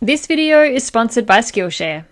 This video is sponsored by Skillshare.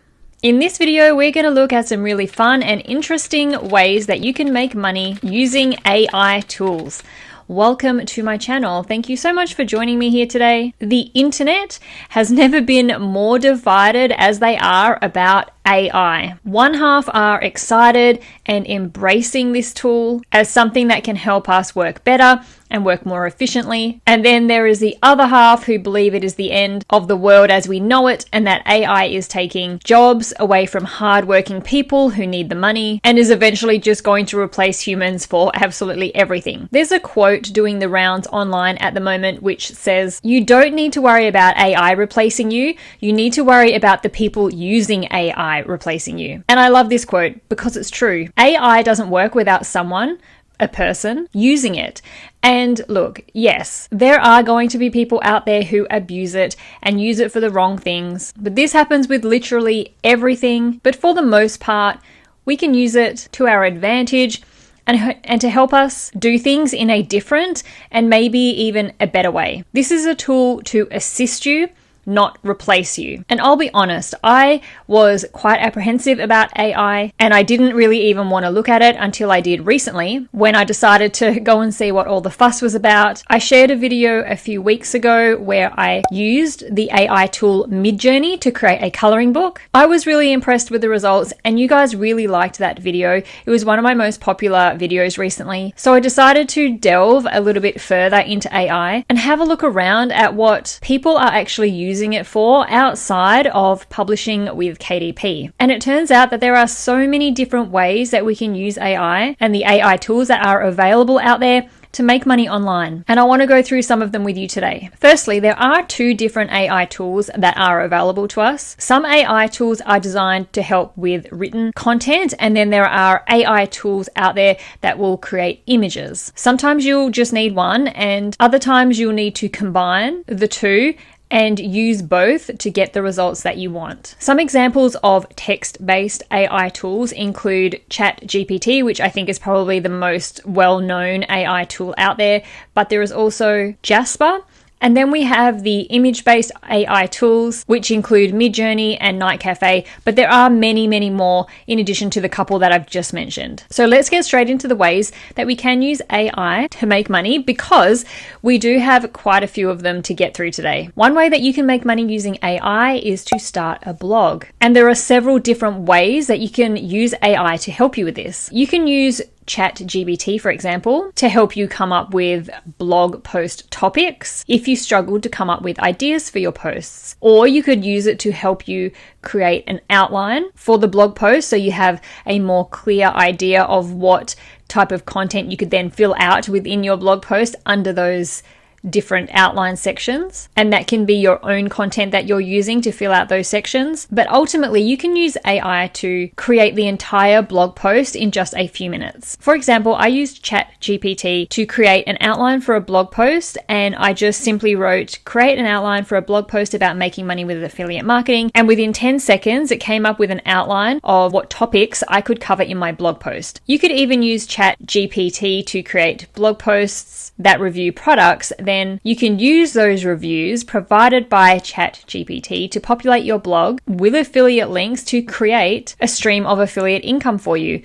In this video, we're going to look at some really fun and interesting ways that you can make money using AI tools. Welcome to my channel. Thank you so much for joining me here today. The internet has never been more divided as they are about AI. One half are excited and embracing this tool as something that can help us work better and work more efficiently. And then there is the other half who believe it is the end of the world as we know it and that AI is taking jobs away from hardworking people who need the money and is eventually just going to replace humans for absolutely everything. There's a quote doing the rounds online at the moment which says, "You don't need to worry about AI replacing you. You need to worry about the people using AI replacing you." And I love this quote because it's true. AI doesn't work without someone, a person, using it. And look, yes, there are going to be people out there who abuse it and use it for the wrong things, but this happens with literally everything. But for the most part, we can use it to our advantage and to help us do things in a different and maybe even a better way. This is a tool to assist you, not replace you. And I'll be honest, I was quite apprehensive about AI and I didn't really even want to look at it until I did recently when I decided to go and see what all the fuss was about. I shared a video a few weeks ago where I used the AI tool Midjourney to create a coloring book. I was really impressed with the results and you guys really liked that video. It was one of my most popular videos recently. So I decided to delve a little bit further into AI and have a look around at what people are actually using it for outside of publishing with KDP. And it turns out that there are so many different ways that we can use AI and the AI tools that are available out there to make money online. And I want to go through some of them with you today. Firstly, there are two different AI tools that are available to us. Some AI tools are designed to help with written content, and then there are AI tools out there that will create images. Sometimes you'll just need one, and other times you'll need to combine the two and use both to get the results that you want. Some examples of text-based AI tools include ChatGPT, which I think is probably the most well-known AI tool out there, but there is also Jasper. And then we have the image-based AI tools, which include Midjourney and Night Cafe, but there are many, many more in addition to the couple that I've just mentioned. So let's get straight into the ways that we can use AI to make money because we do have quite a few of them to get through today. One way that you can make money using AI is to start a blog. And there are several different ways that you can use AI to help you with this. You can use ChatGPT, for example, to help you come up with blog post topics if you struggled to come up with ideas for your posts. Or you could use it to help you create an outline for the blog post so you have a more clear idea of what type of content you could then fill out within your blog post under those different outline sections, and that can be your own content that you're using to fill out those sections. But ultimately, you can use AI to create the entire blog post in just a few minutes. For example, I used ChatGPT to create an outline for a blog post, and I just simply wrote, "Create an outline for a blog post about making money with affiliate marketing." And within 10 seconds, it came up with an outline of what topics I could cover in my blog post. You could even use ChatGPT to create blog posts that review products. Then you can use those reviews provided by ChatGPT to populate your blog with affiliate links to create a stream of affiliate income for you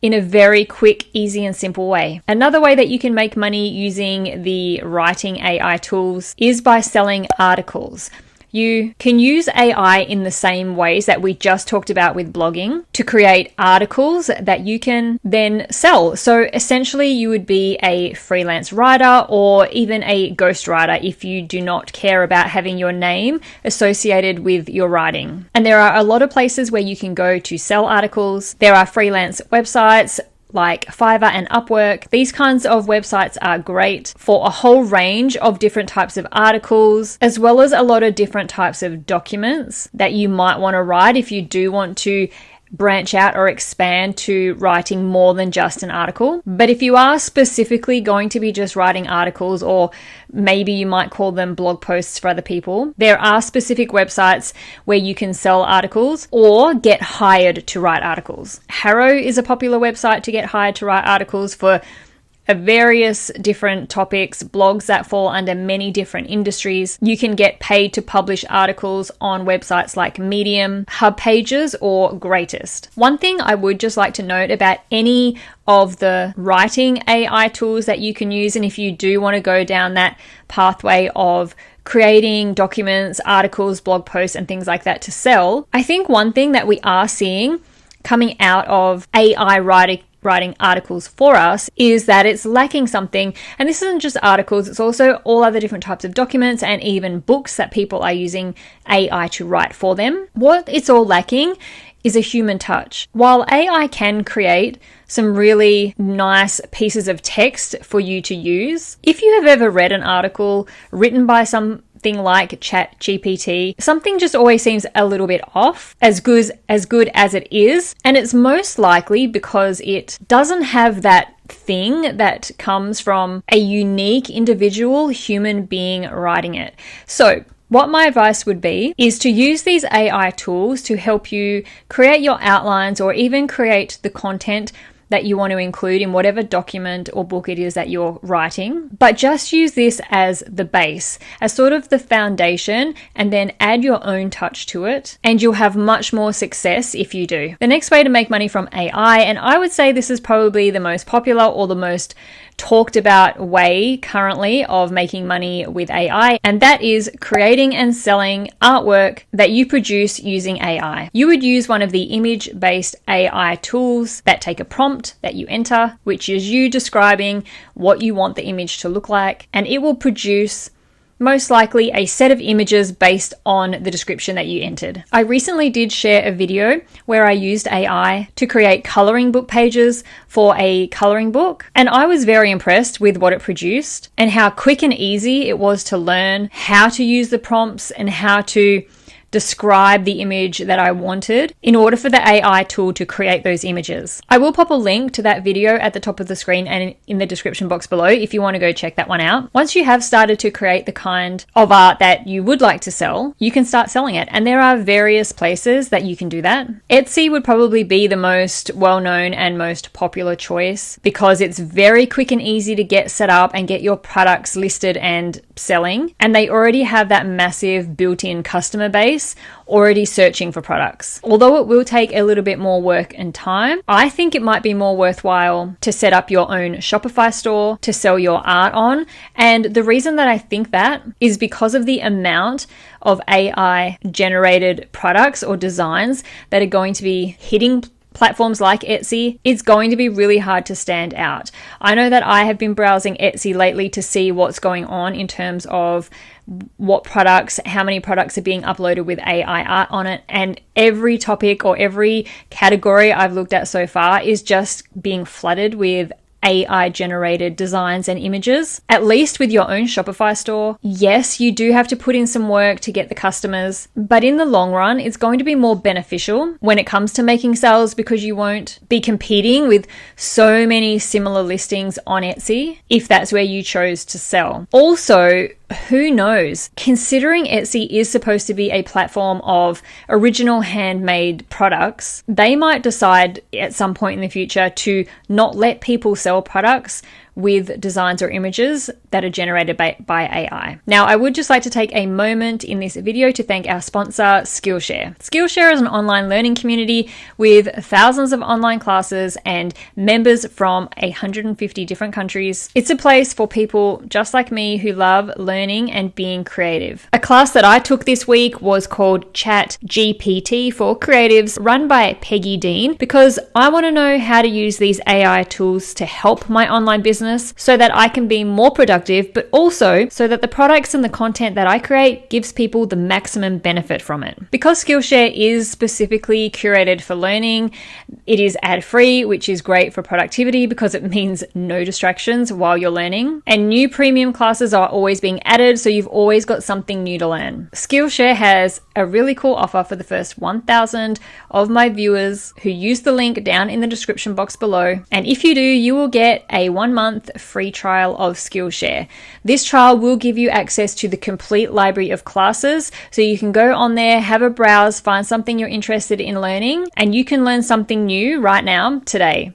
in a very quick, easy, and simple way. Another way that you can make money using the writing AI tools is by selling articles. You can use AI in the same ways that we just talked about with blogging to create articles that you can then sell. So essentially you would be a freelance writer or even a ghostwriter if you do not care about having your name associated with your writing. And there are a lot of places where you can go to sell articles. There are freelance websites like Fiverr and Upwork. These kinds of websites are great for a whole range of different types of articles, as well as a lot of different types of documents that you might want to write if you do want to branch out or expand to writing more than just an article. But if you are specifically going to be just writing articles, or maybe you might call them blog posts for other people, there are specific websites where you can sell articles or get hired to write articles. Harrow is a popular website to get hired to write articles for various different topics, blogs that fall under many different industries. You can get paid to publish articles on websites like Medium, Hub Pages, or Greatest. One thing I would just like to note about any of the writing AI tools that you can use, and if you do want to go down that pathway of creating documents, articles, blog posts, and things like that to sell, I think one thing that we are seeing coming out of AI writing articles for us is that it's lacking something. And this isn't just articles, it's also all other different types of documents and even books that people are using AI to write for them. What it's all lacking is a human touch. While AI can create some really nice pieces of text for you to use, if you have ever read an article written by something like ChatGPT, something just always seems a little bit off, as good as it is. And it's most likely because it doesn't have that thing that comes from a unique individual human being writing it. So what my advice would be is to use these AI tools to help you create your outlines or even create the content that you want to include in whatever document or book it is that you're writing. But just use this as the base, as sort of the foundation, and then add your own touch to it, and you'll have much more success if you do. The next way to make money from AI, and I would say this is probably the most popular or the most talked about way currently of making money with AI, and that is creating and selling artwork that you produce using AI. You would use one of the image-based AI tools that take a prompt that you enter, which is you describing what you want the image to look like, and it will produce most likely a set of images based on the description that you entered. I recently did share a video where I used AI to create coloring book pages for a coloring book, and I was very impressed with what it produced and how quick and easy it was to learn how to use the prompts and how to describe the image that I wanted in order for the AI tool to create those images. I will pop a link to that video at the top of the screen and in the description box below if you want to go check that one out. Once you have started to create the kind of art that you would like to sell, you can start selling it. And there are various places that you can do that. Etsy would probably be the most well-known and most popular choice because it's very quick and easy to get set up and get your products listed and selling. And they already have that massive built-in customer base already searching for products. Although it will take a little bit more work and time, I think it might be more worthwhile to set up your own Shopify store to sell your art on. And the reason that I think that is because of the amount of AI generated products or designs that are going to be hitting platforms like Etsy. It's going to be really hard to stand out. I know that I have been browsing Etsy lately to see what's going on in terms of what products, how many products are being uploaded with AI art on it, and every topic or every category I've looked at so far is just being flooded with AI generated designs and images. At least with your own Shopify store, yes, you do have to put in some work to get the customers, but in the long run, it's going to be more beneficial when it comes to making sales because you won't be competing with so many similar listings on Etsy if that's where you chose to sell. Also, who knows? Considering Etsy is supposed to be a platform of original handmade products, they might decide at some point in the future to not let people sell products with designs or images that are generated by AI. Now, I would just like to take a moment in this video to thank our sponsor, Skillshare. Skillshare is an online learning community with thousands of online classes and members from 150 different countries. It's a place for people just like me who love learning and being creative. A class that I took this week was called Chat GPT for Creatives, run by Peggy Dean, because I want to know how to use these AI tools to help my online business so that I can be more productive, but also so that the products and the content that I create gives people the maximum benefit from it. Because Skillshare is specifically curated for learning, it is ad-free, which is great for productivity because it means no distractions while you're learning. And new premium classes are always being added, so you've always got something new to learn. Skillshare has a really cool offer for the first 1,000 of my viewers who use the link down in the description box below. And if you do, you will get a 1-month free trial of Skillshare. This trial will give you access to the complete library of classes, so you can go on there, have a browse, find something you're interested in learning, and you can learn something new right now, today.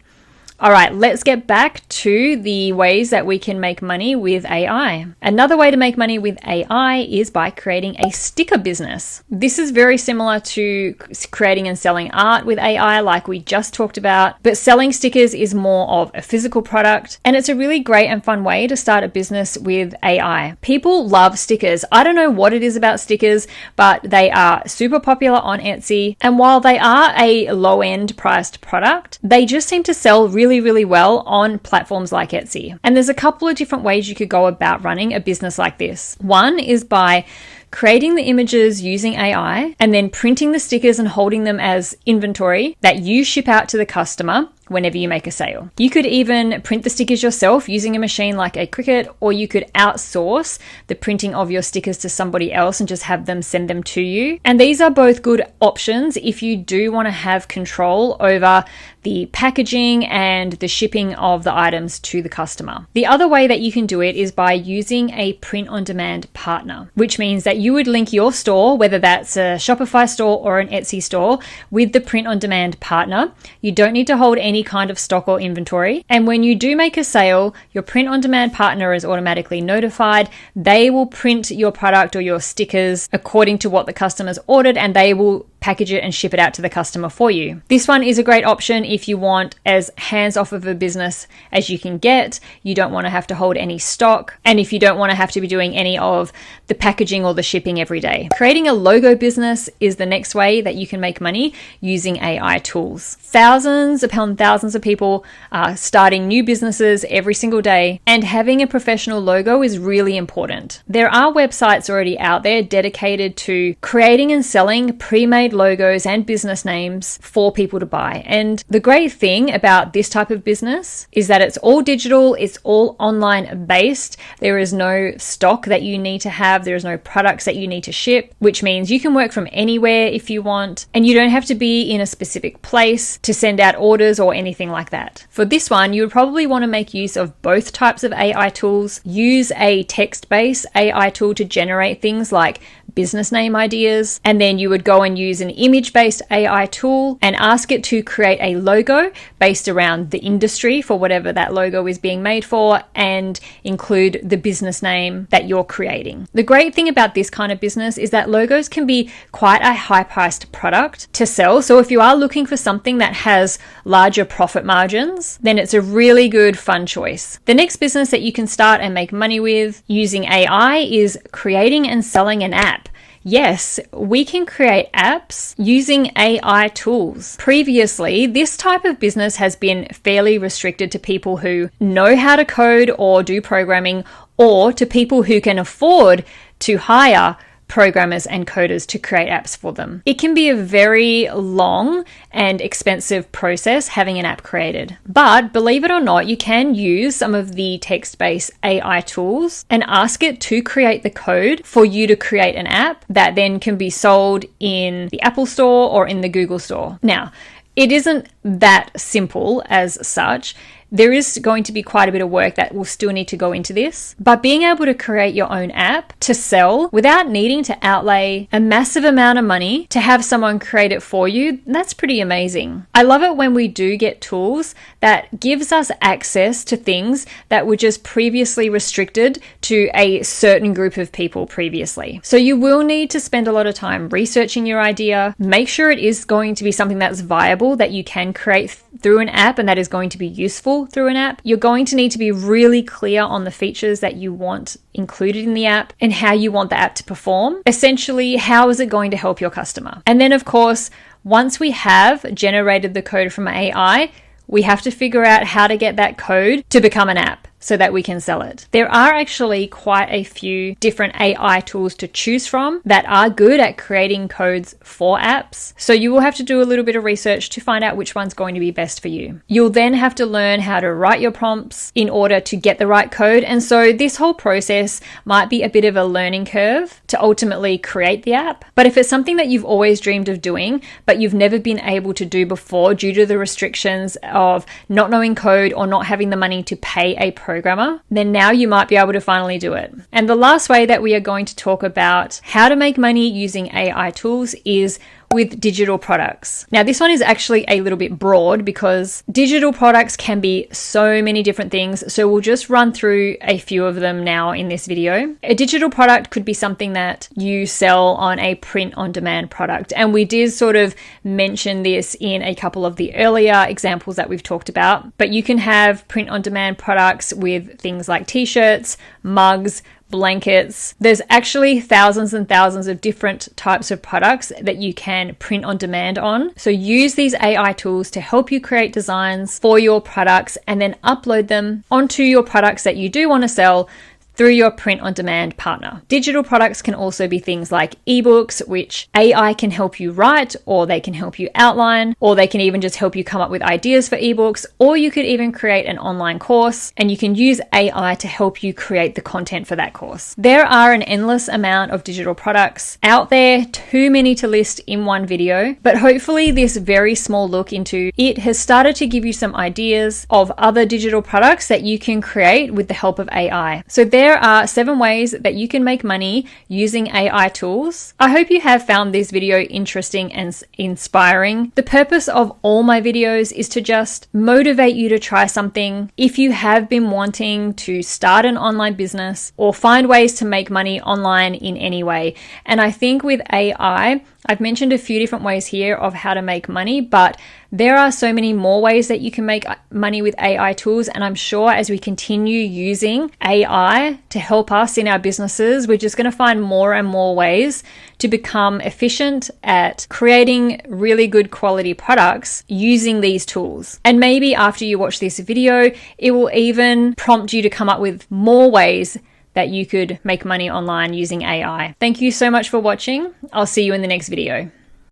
All right, let's get back to the ways that we can make money with AI. Another way to make money with AI is by creating a sticker business. This is very similar to creating and selling art with AI, like we just talked about, but selling stickers is more of a physical product, and it's a really great and fun way to start a business with AI. People love stickers. I don't know what it is about stickers, but they are super popular on Etsy, and while they are a low-end priced product, they just seem to sell really well on platforms like Etsy. And there's a couple of different ways you could go about running a business like this. One is by creating the images using AI and then printing the stickers and holding them as inventory that you ship out to the customer whenever you make a sale. You could even print the stickers yourself using a machine like a Cricut, or you could outsource the printing of your stickers to somebody else and just have them send them to you. And these are both good options if you do want to have control over the packaging and the shipping of the items to the customer. The other way that you can do it is by using a print-on-demand partner, which means that you would link your store, whether that's a Shopify store or an Etsy store, with the print-on-demand partner. You don't need to hold any kind of stock or inventory. And when you do make a sale, your print-on-demand partner is automatically notified. They will print your product or your stickers according to what the customer's ordered, and they will package it and ship it out to the customer for you. This one is a great option if you want as hands-off of a business as you can get. You don't want to have to hold any stock, and if you don't want to have to be doing any of the packaging or the shipping every day. Creating a logo business is the next way that you can make money using AI tools. Thousands upon thousands of people are starting new businesses every single day, and having a professional logo is really important. There are websites already out there dedicated to creating and selling pre-made logos and business names for people to buy. And the great thing about this type of business is that it's all digital, it's all online based. There is no stock that you need to have, there's no products that you need to ship, which means you can work from anywhere if you want, and you don't have to be in a specific place to send out orders or anything like that. For this one, you would probably want to make use of both types of AI tools. Use a text-based AI tool to generate things like business name ideas, and then you would go and use an image-based AI tool and ask it to create a logo based around the industry for whatever that logo is being made for, and include the business name that you're creating. The great thing about this kind of business is that logos can be quite a high-priced product to sell. So if you are looking for something that has larger profit margins, then it's a really good fun choice. The next business that you can start and make money with using AI is creating and selling an app. Yes, we can create apps using AI tools. Previously, this type of business has been fairly restricted to people who know how to code or do programming, or to people who can afford to hire programmers and coders to create apps for them. It can be a very long and expensive process having an app created. But believe it or not, you can use some of the text-based AI tools and ask it to create the code for you to create an app that then can be sold in the Apple Store or in the Google Store. Now, it isn't that simple as such. There is going to be quite a bit of work that will still need to go into this, but being able to create your own app to sell without needing to outlay a massive amount of money to have someone create it for you, that's pretty amazing. I love it when we do get tools that gives us access to things that were just previously restricted to a certain group of people previously. So you will need to spend a lot of time researching your idea, make sure it is going to be something that's viable, that you can create through an app and that is going to be useful through an app. You're going to need to be really clear on the features that you want included in the app and how you want the app to perform. Essentially, how is it going to help your customer? And then, of course, once we have generated the code from AI, we have to figure out how to get that code to become an app so that we can sell it. There are actually quite a few different AI tools to choose from that are good at creating codes for apps. So you will have to do a little bit of research to find out which one's going to be best for you. You'll then have to learn how to write your prompts in order to get the right code. And so this whole process might be a bit of a learning curve to ultimately create the app. But if it's something that you've always dreamed of doing, but you've never been able to do before due to the restrictions of not knowing code or not having the money to pay a programmer, then now you might be able to finally do it. And the last way that we are going to talk about how to make money using AI tools is with digital products. Now, this one is actually a little bit broad because digital products can be so many different things. So we'll just run through a few of them now in this video. A digital product could be something that you sell on a print-on-demand product. And we did sort of mention this in a couple of the earlier examples that we've talked about. But you can have print-on-demand products with things like t-shirts, mugs, blankets. There's actually thousands and thousands of different types of products that you can print on demand on. So use these AI tools to help you create designs for your products and then upload them onto your products that you do want to sell through your print-on-demand partner. Digital products can also be things like ebooks, which AI can help you write, or they can help you outline, or they can even just help you come up with ideas for ebooks, or you could even create an online course, and you can use AI to help you create the content for that course. There are an endless amount of digital products out there, too many to list in one video, but hopefully this very small look into it has started to give you some ideas of other digital products that you can create with the help of AI. So there are 7 ways that you can make money using AI tools. I hope you have found this video interesting and inspiring. The purpose of all my videos is to just motivate you to try something. If you have been wanting to start an online business or find ways to make money online in any way, and I think with AI, I've mentioned a few different ways here of how to make money, but there are so many more ways that you can make money with AI tools. And I'm sure as we continue using AI to help us in our businesses, we're just going to find more and more ways to become efficient at creating really good quality products using these tools. And maybe after you watch this video, it will even prompt you to come up with more ways that you could make money online using AI. Thank you so much for watching. I'll see you in the next video.